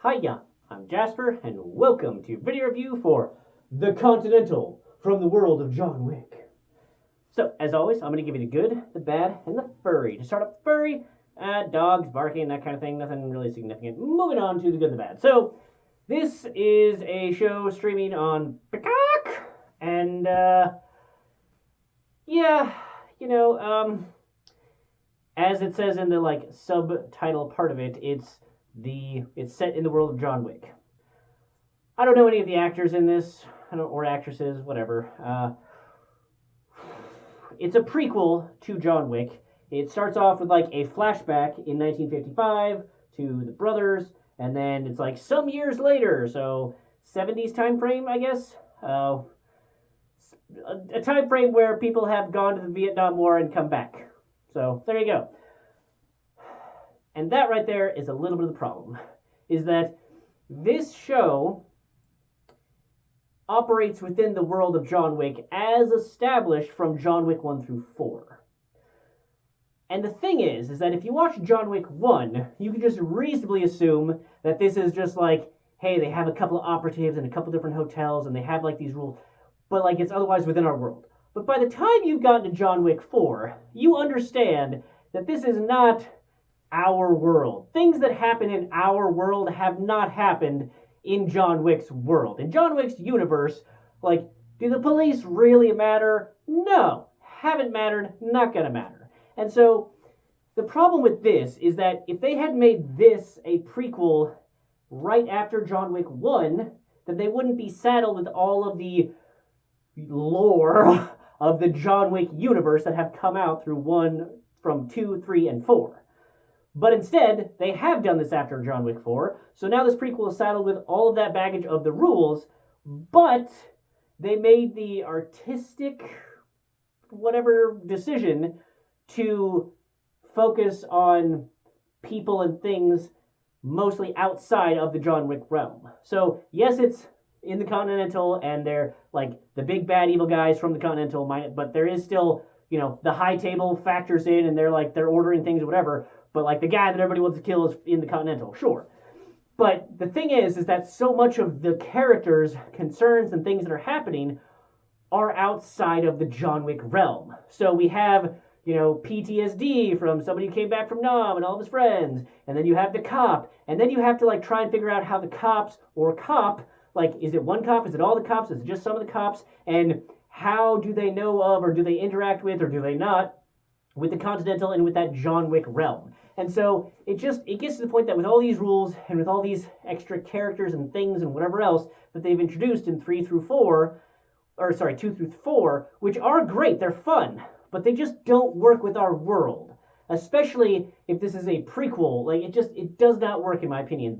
Hiya, I'm Jasper, and welcome to video review for The Continental from the world of John Wick. So, as always, I'm going to give you the good, the bad, and the furry. To start off, furry, dogs, barking, that kind of thing, nothing really significant. Moving on to the good and the bad. So, this is a show streaming on Peacock, and, as it says in the, subtitle part of it, it's set in the world of John Wick. I don't know any of the actors in this, or actresses, whatever. It's a prequel to John Wick. It starts off with a flashback in 1955 to the brothers, and then it's some years later, so 70s time frame, I guess. A time frame where people have gone to the Vietnam War and come back. So there you go. And that right there is a little bit of the problem, is that this show operates within the world of John Wick as established from John Wick 1 through 4. And the thing is that if you watch John Wick 1, you can just reasonably assume that this is just hey, they have a couple of operatives in a couple different hotels, and they have these rules, but it's otherwise within our world. But by the time you've gotten to John Wick 4, you understand that this is not our world. Things that happen in our world have not happened in John Wick's world. In John Wick's universe, do the police really matter? No. Haven't mattered, not gonna matter. And so, the problem with this is that if they had made this a prequel right after John Wick 1, then they wouldn't be saddled with all of the lore of the John Wick universe that have come out from 2, 3, and 4. But instead, they have done this after John Wick 4, so now this prequel is saddled with all of that baggage of the rules, but they made the artistic, whatever decision to focus on people and things mostly outside of the John Wick realm. So, yes, it's in the Continental, and they're the big bad evil guys from the Continental, but there is still, the high table factors in, and they're ordering things or whatever. But the guy that everybody wants to kill is in the Continental, sure. But the thing is that so much of the characters' concerns and things that are happening are outside of the John Wick realm. So we have, PTSD from somebody who came back from Nam and all of his friends, and then you have the cop, and then you have to try and figure out how the cops or cop, is it one cop, is it all the cops, is it just some of the cops, and how do they know of, or do they interact with, or do they not, with the Continental and with that John Wick realm. And so it gets to the point that with all these rules and with all these extra characters and things and whatever else that they've introduced in 2 through 4, which are great, they're fun, but they just don't work with our world. Especially if this is a prequel, it does not work in my opinion.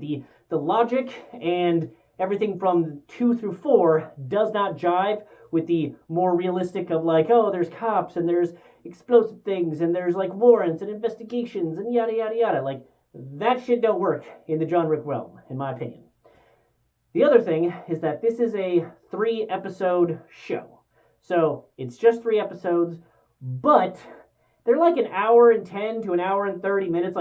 The logic and everything from 2 through 4 does not jive with the more realistic of there's cops and there's explosive things and there's warrants and investigations and yada yada yada. That shit don't work in the John Wick realm, in my opinion. The other thing is that this is a 3-episode show. So it's just 3 episodes, but they're an hour and 10 to an hour and 30 minutes.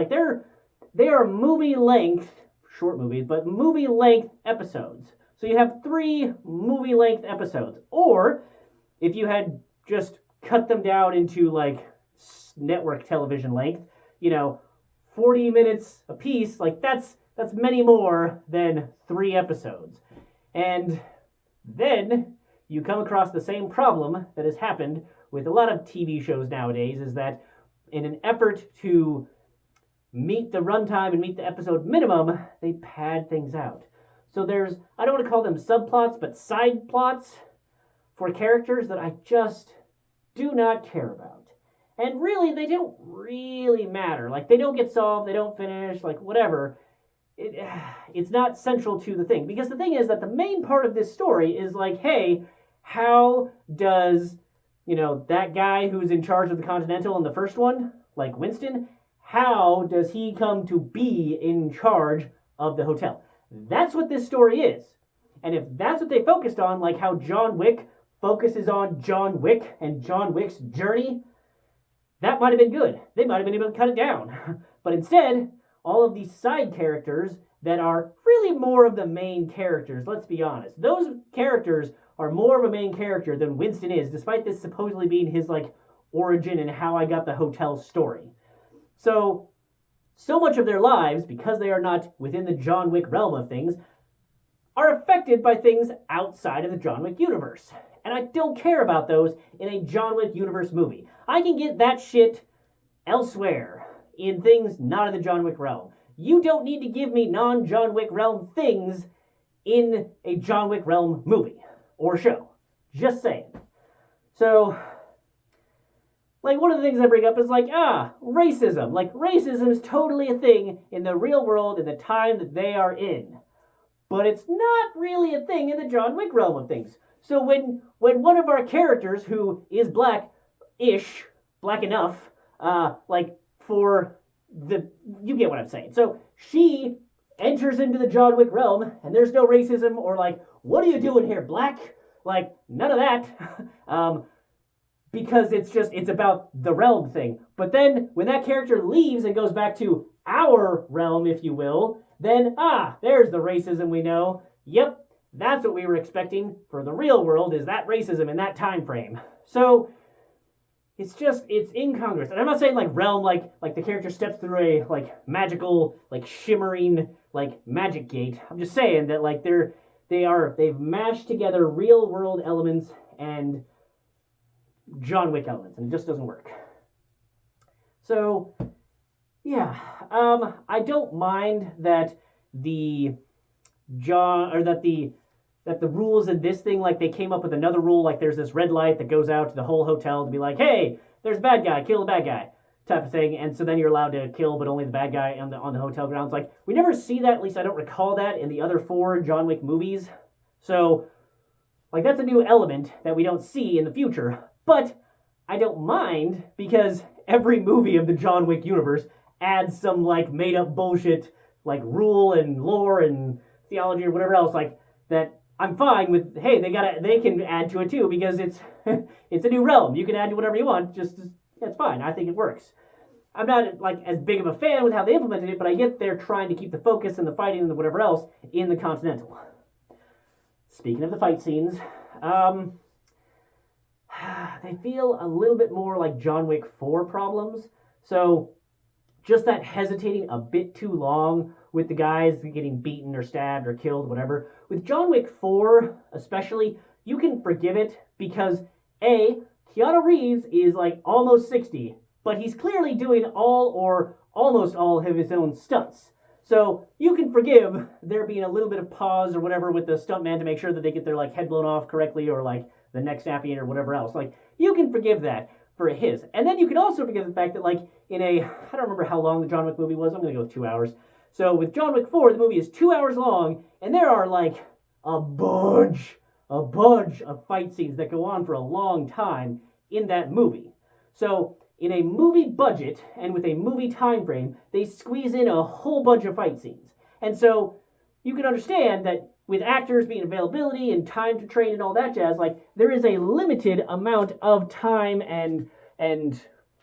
They are movie length, short movies, but movie length episodes. So you have 3 movie length episodes. Or if you had just cut them down into network television length, 40 minutes a piece, that's many more than 3 episodes. And then you come across the same problem that has happened with a lot of TV shows nowadays, is that in an effort to meet the runtime and meet the episode minimum, they pad things out. So there's, I don't want to call them subplots, but side plots for characters that I just do not care about. And really, they don't really matter. They don't get solved, they don't finish, whatever. It's not central to the thing. Because the thing is that the main part of this story is hey, how does, that guy who's in charge of the Continental in the first one, Winston, how does he come to be in charge of the hotel? That's what this story is. And if that's what they focused on, how John Wick focuses on John Wick and John Wick's journey, that might have been good. They might have been able to cut it down. But instead, all of these side characters that are really more of the main characters, let's be honest. Those characters are more of a main character than Winston is, despite this supposedly being his, like, origin and how I got the hotel story. So much of their lives, because they are not within the John Wick realm of things, are affected by things outside of the John Wick universe. And I don't care about those in a John Wick universe movie. I can get that shit elsewhere, in things not in the John Wick realm. You don't need to give me non-John Wick realm things in a John Wick realm movie or show. Just saying. So, like, one of the things I bring up is, like, racism. Like, racism is totally a thing in the real world in the time that they are in. But it's not really a thing in the John Wick realm of things. So when one of our characters who is black-ish, black enough, like, for the... You get what I'm saying. So she enters into the John Wick realm, and there's no racism or, like, what are you doing here, black? Like, none of that. Because it's about the realm thing. But then, when that character leaves and goes back to our realm, if you will, then, there's the racism we know. Yep, that's what we were expecting for the real world, is that racism in that time frame. So, it's incongruous. And I'm not saying, like, realm, like the character steps through a, like, magical, like, shimmering, like, magic gate. I'm just saying that, like, they've mashed together real world elements and John Wick elements, and it just doesn't work. So, yeah, I don't mind that the rules in this thing, like, they came up with another rule, like there's this red light that goes out to the whole hotel to be like, hey, there's a bad guy, kill the bad guy, type of thing, and so then you're allowed to kill, but only the bad guy on the hotel grounds. Like, we never see that, at least I don't recall that, in the other 4 John Wick movies. So, like, that's a new element that we don't see in the future. But I don't mind, because every movie of the John Wick universe adds some, like, made-up bullshit, like, rule and lore and theology or whatever else, like, that I'm fine with. Hey, they can add to it too, because it's it's a new realm. You can add to whatever you want, that's fine. I think it works. I'm not, like, as big of a fan with how they implemented it, but I get they're trying to keep the focus and the fighting and the whatever else in the Continental. Speaking of the fight scenes, they feel a little bit more like John Wick 4 problems. So, just that hesitating a bit too long with the guys getting beaten or stabbed or killed, whatever. With John Wick 4, especially, you can forgive it because, A, Keanu Reeves is, like, almost 60, but he's clearly doing all or almost all of his own stunts. So you can forgive there being a little bit of pause or whatever with the stuntman to make sure that they get their, like, head blown off correctly, or, like, the neck snapping or whatever else. Like, you can forgive that for his. And then you can also forgive the fact that, like, I don't remember how long the John Wick movie was. I'm going to go with 2 hours. So with John Wick 4, the movie is 2 hours long, and there are, like, a bunch of fight scenes that go on for a long time in that movie. So in a movie budget and with a movie time frame, they squeeze in a whole bunch of fight scenes. And so you can understand that with actors being availability and time to train and all that jazz, like, there is a limited amount of time and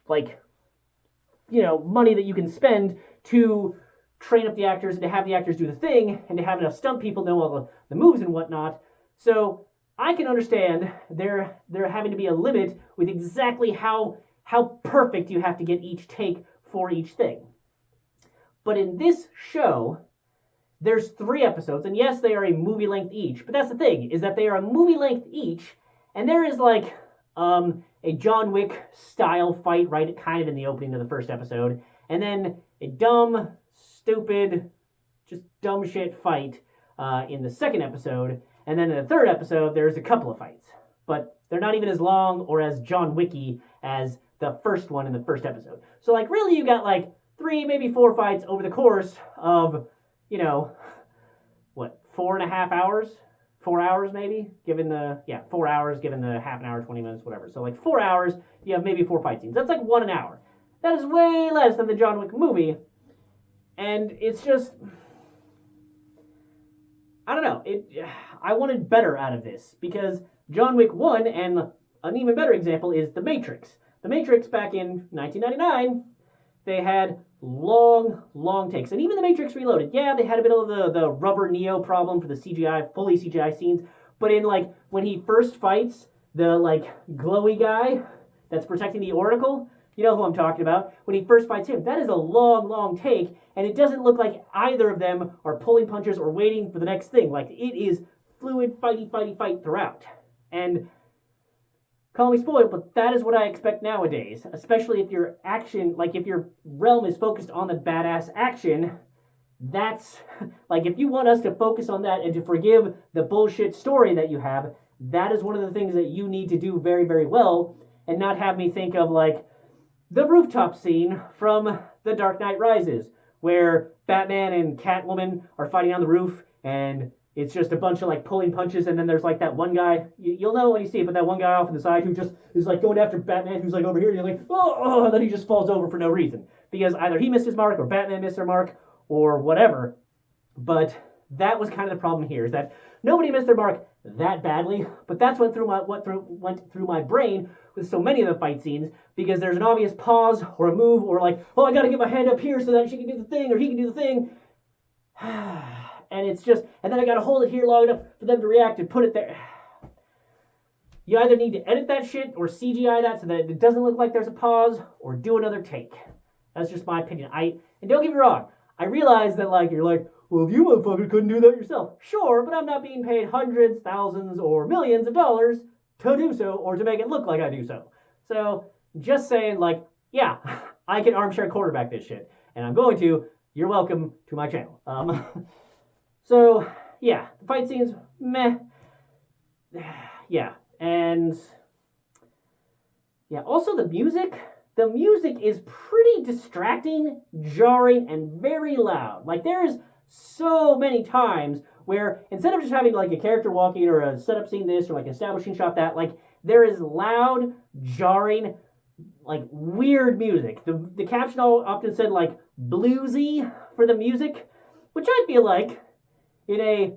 like, you know, money that you can spend to train up the actors and to have the actors do the thing and to have enough stunt people know all the moves and whatnot. So I can understand there having to be a limit with exactly how perfect you have to get each take for each thing. But in this show, there's 3 episodes, and yes, they are a movie length each, but that's the thing, is that they are a movie length each, and there is, like, a John Wick style fight right kind of in the opening of the first episode, and then a dumb, stupid, just dumb shit fight in the second episode, and then in the third episode, there's a couple of fights, but they're not even as long or as John Wicky as the first one in the first episode. So, like, really, you got, like, 3, maybe 4 fights over the course of, you know, what, 4.5 hours? 4 hours, maybe? 4 hours, given the half an hour, 20 minutes, whatever. So, like, 4 hours, you have maybe 4 fight scenes. That's, like, 1 an hour. That is way less than the John Wick movie. And it's just, I don't know. I wanted better out of this, because John Wick 1, and an even better example is The Matrix. The Matrix, back in 1999, they had long takes. And even The Matrix Reloaded, yeah, they had a bit of the rubber Neo problem for the CGI, fully CGI scenes. But in, like, when he first fights the, like, glowy guy that's protecting the Oracle, you know who I'm talking about. When he first fights him, that is a long take, and it doesn't look like either of them are pulling punches or waiting for the next thing. Like, it is fluid, fight throughout. And call me spoiled, but that is what I expect nowadays, especially if your action, like if your realm is focused on the badass action. That's, like, if you want us to focus on that and to forgive the bullshit story that you have, that is one of the things that you need to do very well, and not have me think of, like, the rooftop scene from The Dark Knight Rises, where Batman and Catwoman are fighting on the roof, and it's just a bunch of, like, pulling punches, and then there's, like, that one guy, you'll know when you see it, but that one guy off to the side who just is, like, going after Batman, who's, like, over here, and you're like, oh, and then he just falls over for no reason, because either he missed his mark, or Batman missed their mark, or whatever. But that was kind of the problem here, is that nobody missed their mark that badly, but that's what went through my brain with so many of the fight scenes, because there's an obvious pause or a move, or like, oh, I gotta get my hand up here so that she can do the thing, or he can do the thing. And it's just, and then I gotta hold it here long enough for them to react and put it there. You either need to edit that shit or CGI that so that it doesn't look like there's a pause, or do another take. That's just my opinion. And don't get me wrong, I realize that, like, you're like, well, if you motherfucker couldn't do that yourself. Sure, but I'm not being paid hundreds, thousands, or millions of dollars to do so, or to make it look like I do so. So, just saying, like, yeah, I can armchair quarterback this shit. And I'm going to. You're welcome to my channel. So, yeah, the fight scenes, meh. Yeah, and yeah, also the music. The music is pretty distracting, jarring, and very loud. Like, there's so many times where instead of just having, like, a character walking or a setup scene this or, like, an establishing shot that, like, there is loud, jarring, like, weird music. The caption often said, like, bluesy for the music, which I feel like in a,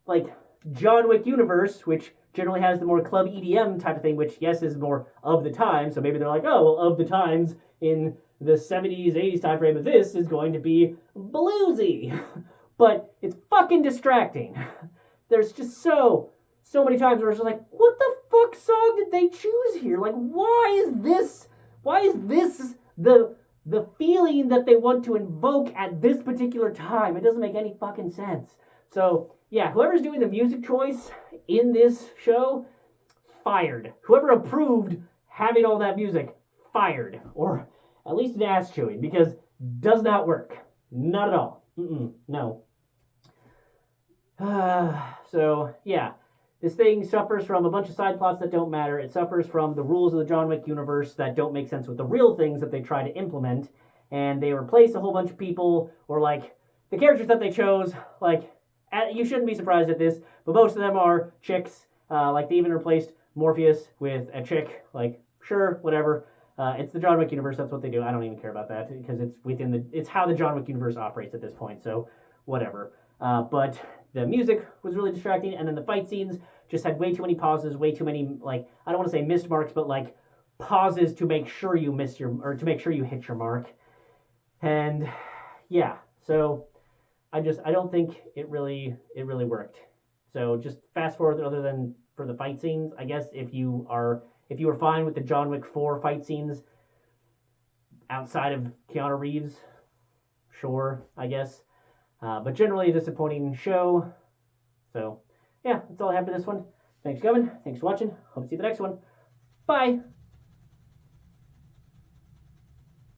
like, John Wick universe, which generally has the more club EDM type of thing, which, yes, is more of the time, so maybe they're like, oh, well, of the times in the 70s, 80s time frame of this is going to be bluesy. But it's fucking distracting. There's just so many times where it's just like, what the fuck song did they choose here? Like, why is this the feeling that they want to invoke at this particular time? It doesn't make any fucking sense. So, yeah, whoever's doing the music choice in this show, fired. Whoever approved having all that music, fired. Or at least an ass chewing, because does not work. Not at all. No. So, yeah. This thing suffers from a bunch of side plots that don't matter. It suffers from the rules of the John Wick universe that don't make sense with the real things that they try to implement. And they replace a whole bunch of people, or, like, the characters that they chose, like, you shouldn't be surprised at this, but most of them are chicks. Like, they even replaced Morpheus with a chick. Like, sure, whatever. It's the John Wick universe. That's what they do. I don't even care about that, because it's how the John Wick universe operates at this point. So, whatever. But the music was really distracting, and then the fight scenes just had way too many pauses, way too many, like, I don't want to say missed marks, but, like, pauses to make sure you to make sure you hit your mark. And yeah, so I don't think it really worked. So just fast forward, other than for the fight scenes, I guess if you were fine with the John Wick 4 fight scenes outside of Keanu Reeves, sure, I guess. But generally a disappointing show. So yeah, that's all I have for this one. Thanks for coming. Thanks for watching. Hope to see you the next one. Bye.